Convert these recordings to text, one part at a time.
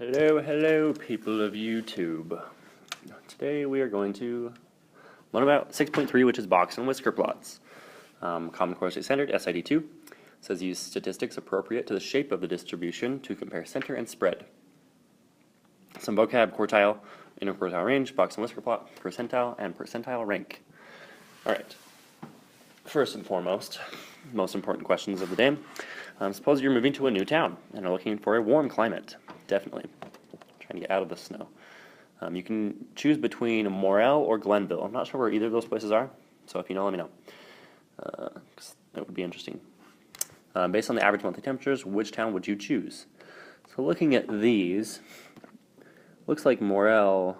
Hello, people of YouTube. Today we are going to learn about 6.3, which is box and whisker plots. Common Core State Standard, SID 2, says use statistics appropriate to the shape of the distribution to compare center and spread. Some vocab: quartile, interquartile range, box and whisker plot, percentile, and percentile rank. Alright, first and foremost, most important questions of the day. Suppose you're moving to a new town and are looking for a warm climate. Definitely. Trying to get out of the snow. You can choose between Morel or Glenville. I'm not sure where either of those places are, so if you know, let me know. 'Cause that would be interesting. Based on the average monthly temperatures, which town would you choose? So looking at these, looks like Morel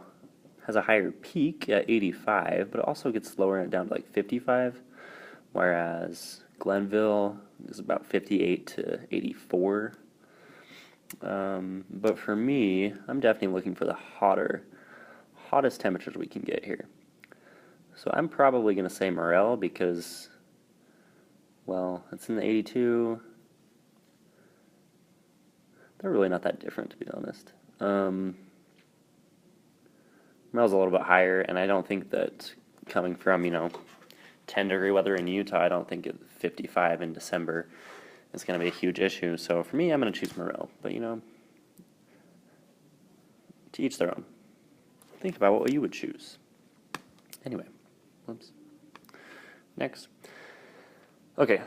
has a higher peak at 85, but it also gets lower down to like 55, whereas Glenville is about 58 to 84. But for me, I'm definitely looking for the hottest temperatures we can get here. So I'm probably going to say Morel because, well, it's in the 82. They're really not that different, to be honest. Morel's a little bit higher, and I don't think that coming from, 10-degree weather in Utah, I don't think 55 in December is going to be a huge issue. So for me, I'm going to choose Morel. But, to each their own. Think about what you would choose. Anyway, whoops. Next. Okay,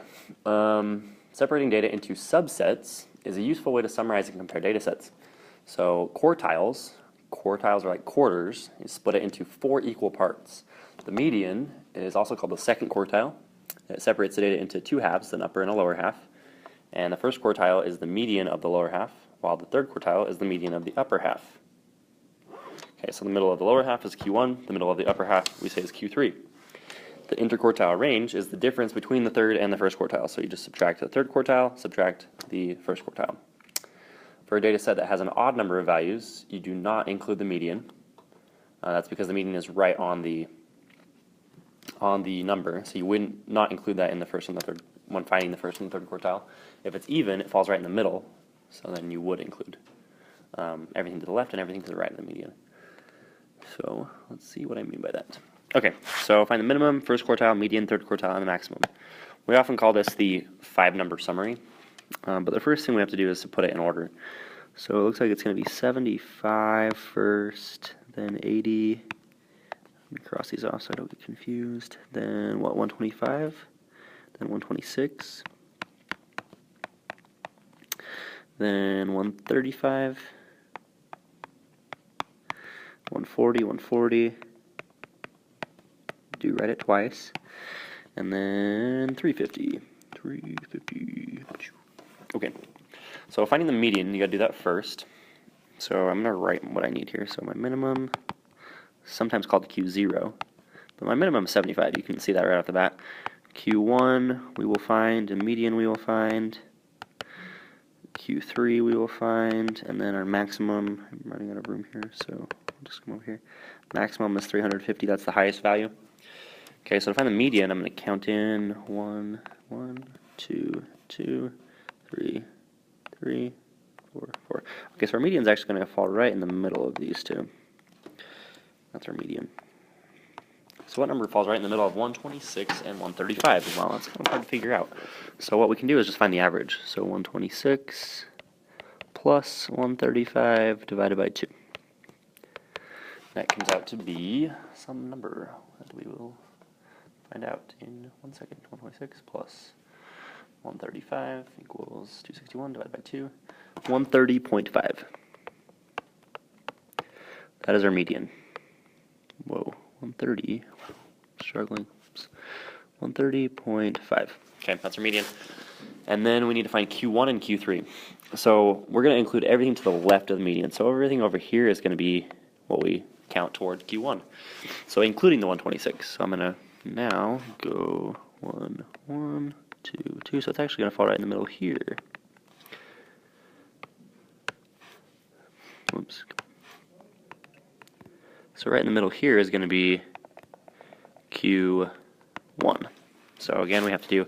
separating data into subsets is a useful way to summarize and compare data sets. So quartiles are like quarters. You split it into 4 equal parts. The median is also called the second quartile. It separates the data into 2 halves, an upper and a lower half. And the first quartile is the median of the lower half, while the third quartile is the median of the upper half. Okay, so the middle of the lower half is Q1, the middle of the upper half we say is Q3. The interquartile range is the difference between the third and the first quartile. So you just subtract the third quartile, subtract the first quartile. For a data set that has an odd number of values, you do not include the median. That's because the median is right on the number, so you wouldn't not include that in the first and the third when finding the first and third quartile. If it's even, it falls right in the middle, so then you would include everything to the left and everything to the right of the median. So let's see what I mean by that. Okay, so find the minimum, first quartile, median, third quartile, and the maximum. We often call this the 5-number summary, but the first thing we have to do is to put it in order. So it looks like it's going to be 75 first, then 80. Let me cross these off so I don't get confused. Then what, 125, then 126, then 135, 140, 140. Do write it twice, and then 350. Okay, so finding the median, you got to do that first. So I'm going to write what I need here. So my minimum, sometimes called Q0, but my minimum is 75. You can see that right off the bat. Q1 we will find, a median we will find, Q3 we will find, and then our maximum, I'm running out of room here, so I'll just come over here. Maximum is 350, that's the highest value. Okay, so to find the median, I'm going to count in 1, 2, 2, 3, 3, 4, 4. Okay, so our median is actually going to fall right in the middle of these two. That's our median. So what number falls right in the middle of 126 and 135? Well, that's kind of hard to figure out. So what we can do is just find the average. So 126 plus 135 divided by 2. That comes out to be some number that we will find out in 1 second. 126 plus 135 equals 261 divided by 2. 130.5. That is our median. Whoa, 130. Struggling. 130.5. Okay, that's our median. And then we need to find Q1 and Q3. So we're going to include everything to the left of the median. So everything over here is going to be what we count towards Q1. So including the 126. So I'm going to now go 1, 1, 2, 2. So it's actually going to fall right in the middle here. Oops. So right in the middle here is going to be Q1. So again, we have to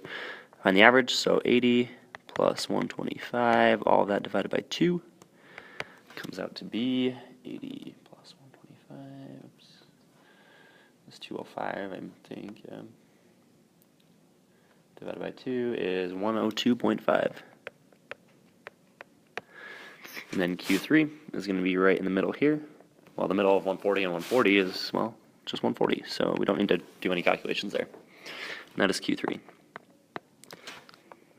find the average. So 80 plus 125, all of that divided by 2. comes out to be 80 plus 125. Oops. That's 205, I think. Divided by 2 is 102.5. And then Q3 is going to be right in the middle here. Well, the middle of 140 and 140 is, well, just 140, so we don't need to do any calculations there. And that is Q3.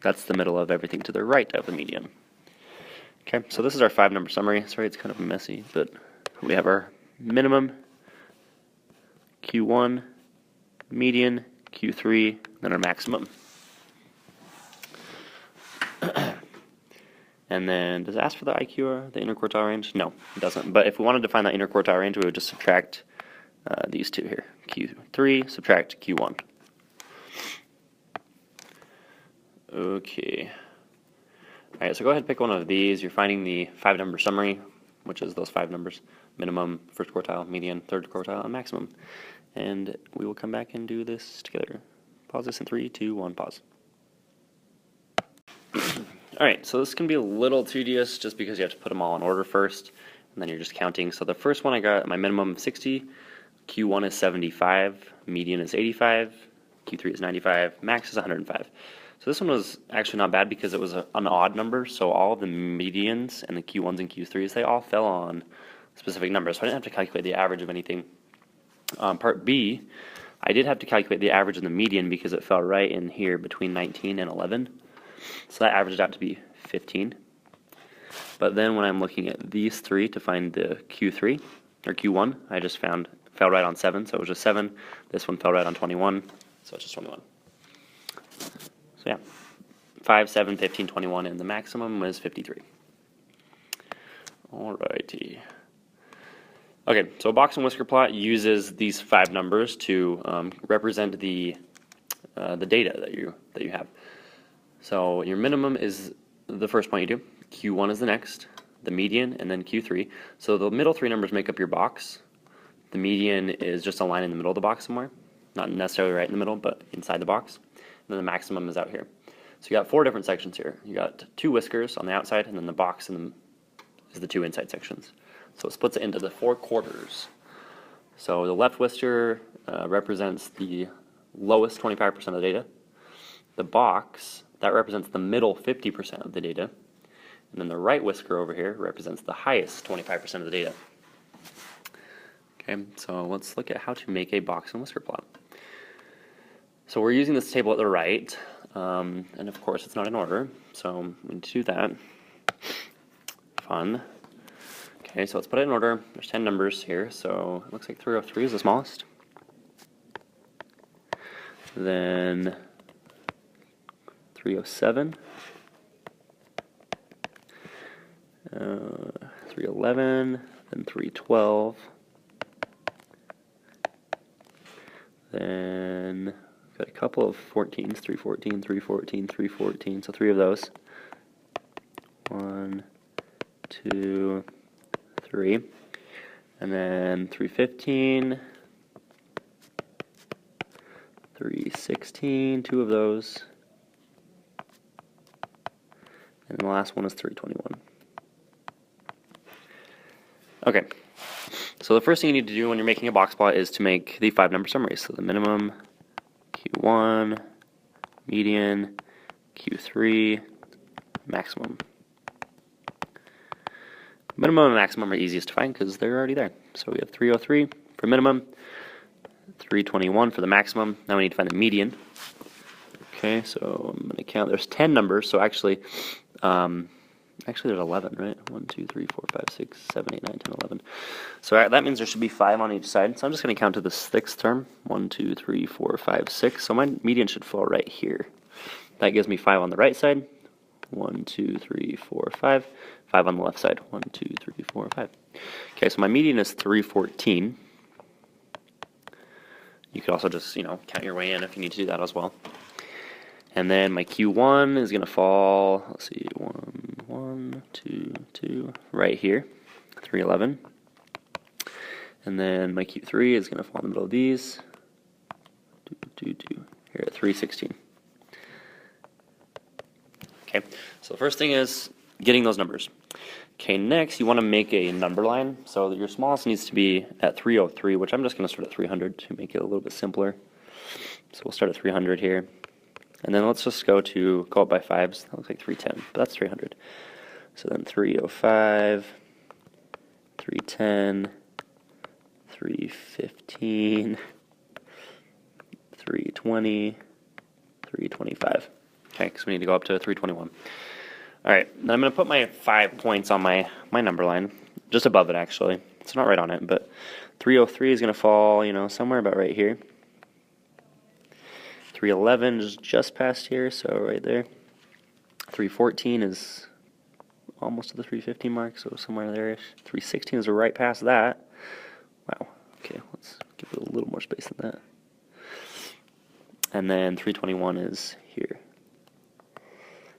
That's the middle of everything to the right of the median. Okay, so this is our 5-number summary. Sorry, it's kind of messy, but we have our minimum, Q1, median, Q3, then our maximum. And then, does it ask for the IQ or the interquartile range? No, it doesn't. But if we wanted to find that interquartile range, we would just subtract these two here. Q3, subtract Q1. Okay. All right, so go ahead and pick one of these. You're finding the 5-number summary, which is those 5 numbers: minimum, first quartile, median, third quartile, and maximum. And we will come back and do this together. Pause this in 3, 2, 1, pause. All right, so this can be a little tedious just because you have to put them all in order first, and then you're just counting. So the first one I got my minimum of 60, Q1 is 75, median is 85, Q3 is 95, max is 105. So this one was actually not bad because it was an odd number, so all of the medians and the Q1s and Q3s, they all fell on specific numbers, so I didn't have to calculate the average of anything. Part B, I did have to calculate the average of the median because it fell right in here between 19 and 11. So that averaged out to be 15. But then when I'm looking at these three to find the Q3 or Q1, I just fell right on 7, so it was just 7. This one fell right on 21, so it's just 21. So yeah, 5, 7, 15, 21, and the maximum was 53. Alrighty. Okay, so a box and whisker plot uses these 5 numbers to represent the data that you have. So your minimum is the first point you do, Q1 is the next, the median, and then Q3. So the middle 3 numbers make up your box. The median is just a line in the middle of the box somewhere, not necessarily right in the middle, but inside the box. And then the maximum is out here. So you got 4 different sections here. You got 2 whiskers on the outside, and then the box is the 2 inside sections. So it splits it into the 4 quarters. So the left whisker represents the lowest 25% of the data. The box, that represents the middle 50% of the data. And then the right whisker over here represents the highest 25% of the data. Okay, so let's look at how to make a box and whisker plot. So we're using this table at the right, and of course it's not in order, so we need to do that. Fun. Okay, so let's put it in order. There's 10 numbers here, so it looks like 303 is the smallest. Then 307, 311, then 312, then we've got a couple of 14s, 314, 314, 314, so 3 of those. 1, 2, 3, and then 315, 316, 2 of those. And the last one is 321. Okay, so the first thing you need to do when you're making a box plot is to make the 5-number summary. So the minimum, Q1, median, Q3, maximum. Minimum and maximum are easiest to find because they're already there. So we have 303 for minimum, 321 for the maximum. Now we need to find the median. Okay, so I'm going to count. There's 10 numbers, so actually there's 11, right? 1, 2, 3, 4, 5, 6, 7, 8, 9, 10, 11. So that means there should be 5 on each side. So I'm just going to count to the 6th term. 1, 2, 3, 4, 5, 6. So my median should fall right here. That gives me 5 on the right side. 1, 2, 3, 4, 5. 5 on the left side. 1, 2, 3, 4, 5. Okay, so my median is 314. You could also just, count your way in if you need to do that as well. And then my Q1 is going to fall, let's see, 1, 1, 2, 2, right here, 311. And then my Q3 is going to fall in the middle of these, 2, 2, 2, here at 316. Okay, so the first thing is getting those numbers. Okay, next you want to make a number line. So your smallest needs to be at 303, which I'm just going to start at 300 to make it a little bit simpler. So we'll start at 300 here. And then let's just go up by fives. That looks like 310, but that's 300. So then 305, 310, 315, 320, 325. Okay, because we need to go up to 321. All right, then I'm going to put my 5 points on my number line, just above it actually. It's not right on it, but 303 is going to fall, somewhere about right here. 311 is just past here, so right there. 314 is almost to the 315 mark, so somewhere there-ish. 316 is right past that. Wow, okay, let's give it a little more space than that. And then 321 is here.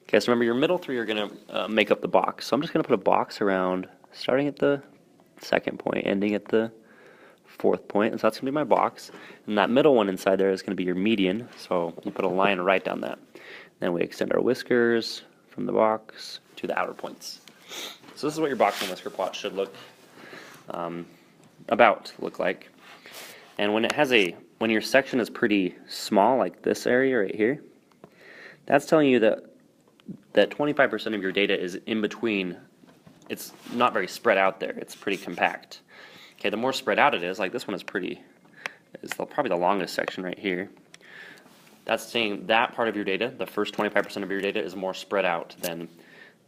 Okay, so remember your middle three are going to make up the box. So I'm just going to put a box around, starting at the second point, ending at the fourth point. And so that's going to be my box. And that middle one inside there is going to be your median. So you put a line right down that. Then we extend our whiskers from the box to the outer points. So this is what your box and whisker plot should look like. And when your section is pretty small, like this area right here, that's telling you that 25% of your data is in between. It's not very spread out there. It's pretty compact. Okay, the more spread out it is, like this one is probably the longest section right here. That's saying that part of your data, the first 25% of your data, is more spread out than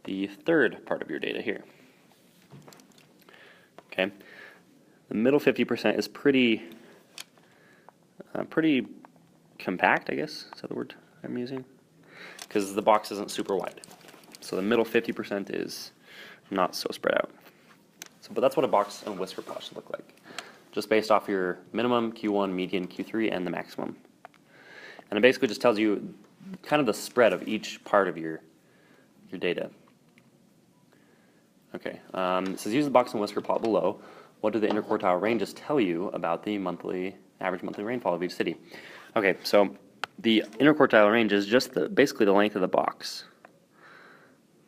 the third part of your data here. Okay, the middle 50% is pretty compact, I guess. Is that the word I'm using? Because the box isn't super wide. So the middle 50% is not so spread out. But that's what a box and whisker plot should look like, just based off your minimum, Q1, median, Q3, and the maximum. And it basically just tells you kind of the spread of each part of your data. Okay, it says use the box and whisker plot below. What do the interquartile ranges tell you about the average monthly rainfall of each city? Okay, so the interquartile range is just basically the length of the box.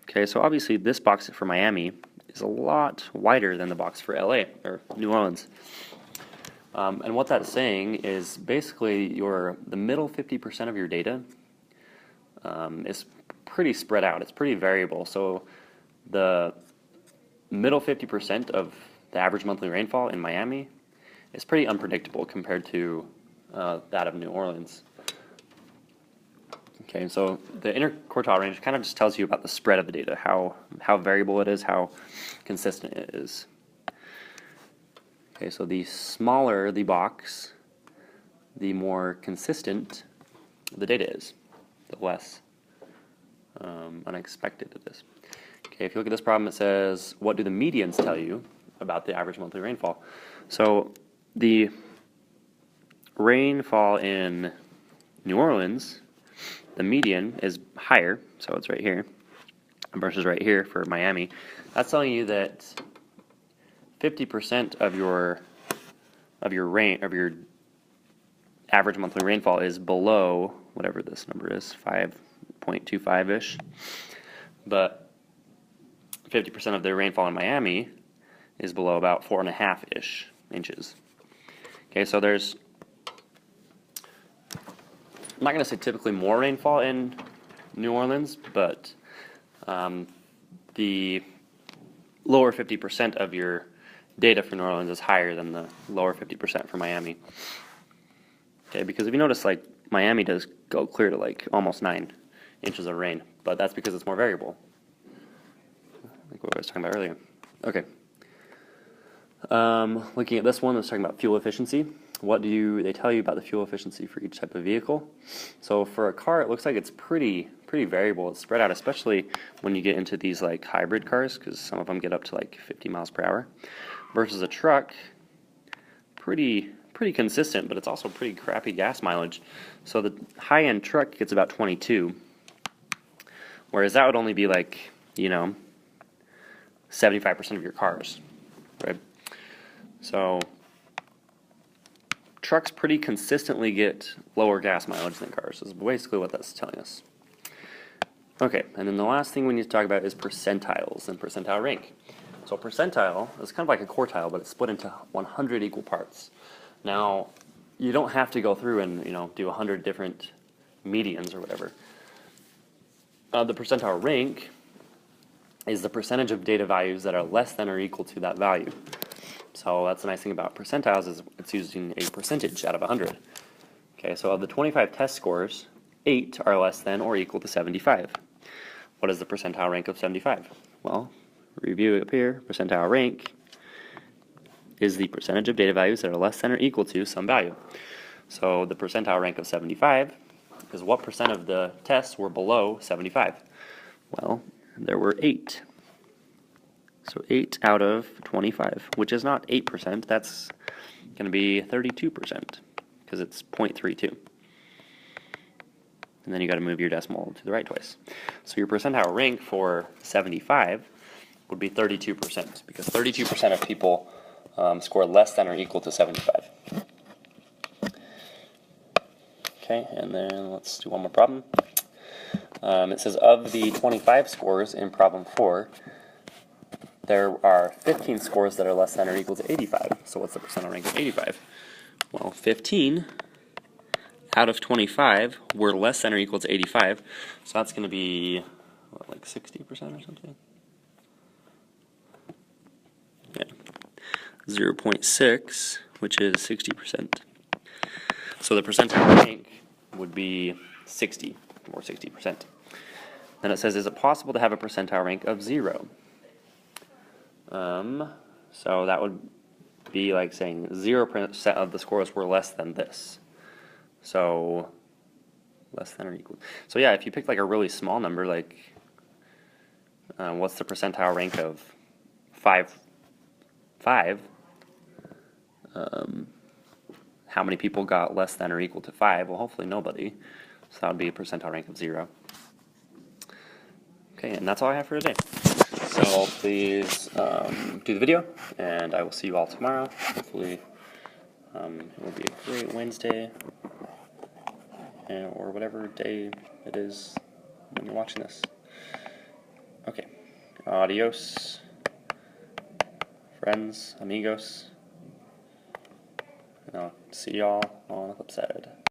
Okay, so obviously this box for Miami is a lot wider than the box for LA or New Orleans. And what that's saying is basically the middle 50% of your data is pretty spread out. It's pretty variable. So the middle 50% of the average monthly rainfall in Miami is pretty unpredictable compared to that of New Orleans. Okay, so the interquartile range kind of just tells you about the spread of the data, how variable it is, how consistent it is. Okay, so the smaller the box, the more consistent the data is, the less unexpected it is. Okay, if you look at this problem, it says, what do the medians tell you about the average monthly rainfall? So the rainfall in New Orleans, the median is higher, so it's right here, versus right here for Miami. That's telling you that 50% of your average monthly rainfall is below whatever this number is, 5.25-ish. But 50% of the rainfall in Miami is below about 4.5-ish inches. Okay, so there's, I'm not going to say typically more rainfall in New Orleans, but the lower 50% of your data for New Orleans is higher than the lower 50% for Miami. Okay, because if you notice, like, Miami does go clear to like almost 9 inches of rain, but that's because it's more variable. Like what I was talking about earlier. Okay. Looking at this one, it's talking about fuel efficiency. What do they tell you about the fuel efficiency for each type of vehicle? So for a car, it looks like it's pretty variable. It's spread out, especially when you get into these like hybrid cars, because some of them get up to like 50 miles per hour. Versus a truck, pretty consistent, but it's also pretty crappy gas mileage. So the high-end truck gets about 22, whereas that would only be like, 75% of your cars, right? So trucks pretty consistently get lower gas mileage than cars, is basically what that's telling us. Okay, and then the last thing we need to talk about is percentiles and percentile rank. So a percentile is kind of like a quartile, but it's split into 100 equal parts. Now, you don't have to go through and do 100 different medians or whatever. The percentile rank is the percentage of data values that are less than or equal to that value. So that's the nice thing about percentiles is it's using a percentage out of 100. Okay, so of the 25 test scores, 8 are less than or equal to 75. What is the percentile rank of 75? Well, review it up here. Percentile rank is the percentage of data values that are less than or equal to some value. So the percentile rank of 75 is what percent of the tests were below 75? Well, there were 8. So 8 out of 25, which is not 8%, that's going to be 32%, because it's 0.32. And then you got to move your decimal to the right twice. So your percentile rank for 75 would be 32%, because 32% of people score less than or equal to 75. Okay, and then let's do one more problem. It says of the 25 scores in problem 4, there are 15 scores that are less than or equal to 85. So what's the percentile rank of 85? Well, 15 out of 25 were less than or equal to 85. So that's going to be, what, like 60% or something? Yeah. 0.6, which is 60%. So the percentile rank would be 60, or 60%. Then it says, is it possible to have a percentile rank of 0? So that would be like saying 0% of the scores were less than this. So less than or equal. So yeah, if you pick like a really small number, like what's the percentile rank of 5? How many people got less than or equal to 5? Well, hopefully nobody. So that would be a percentile rank of 0. Okay, and that's all I have for today. So please do the video, and I will see you all tomorrow. Hopefully it will be a great Wednesday, or whatever day it is when you're watching this. Okay, adios, friends, amigos, and I'll see y'all on the flip side.